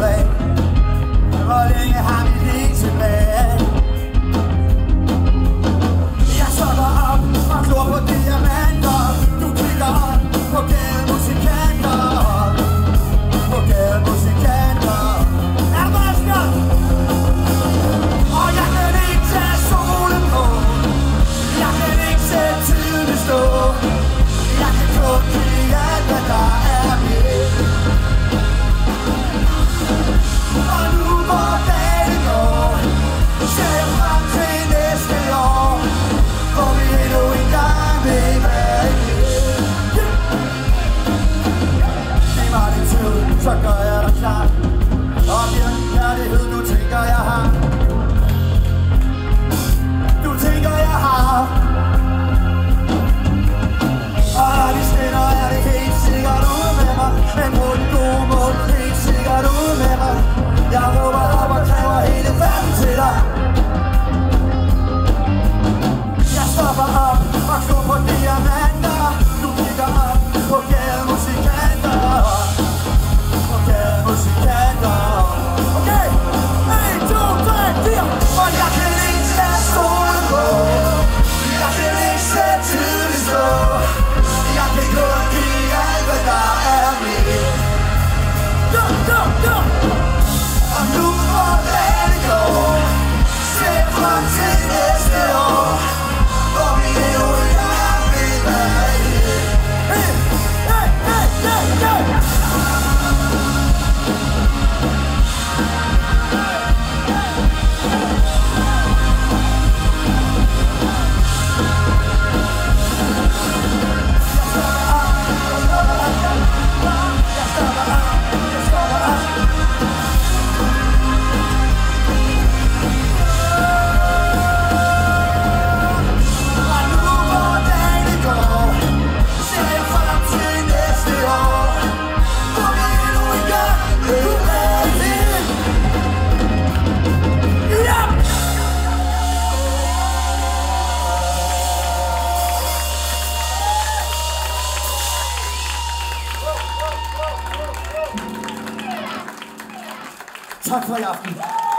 af. Hvor længe har vi lige tilbage? Jeg stopper op og glor på diamanter. Du kigger op på gademusikanter. På gademusikanter. Er du dansker? Og jeg kan ikke tage solen på. Jeg kan ikke sætte tiden stå. Jeg kan kun kigge alt, hvad der er med. Og nu hvor dagen går, ser jeg frem til næste år, hvor vi endnu en gang vil være igen. Giv mig din tid, så gør jeg dig klar. Og bliver kærlighed, du tænker jeg har. Du tænker jeg har. Og når de skinner, er det helt sikkert ude med mig. Men på den gode måde, helt sikkert ude med mig. Jeg råber op og kræver hele verden til dig. Jeg stopper op og glor på diamanter. Du kigger op på gademusikanter. På gademusikanter. Okay, 1, 2, 3, 4. Og jeg kan ikke tage solen på. Jeg kan ikke sætte tiden stå. Jeg kan kun give alt, hvad der er med. Go, go, go! Og nu hvor dagen går, ser jeg frem til næste år, hvor vi endnu en gang vil være igen. Hey, hey, hey, hey, hey! Tak for i aften.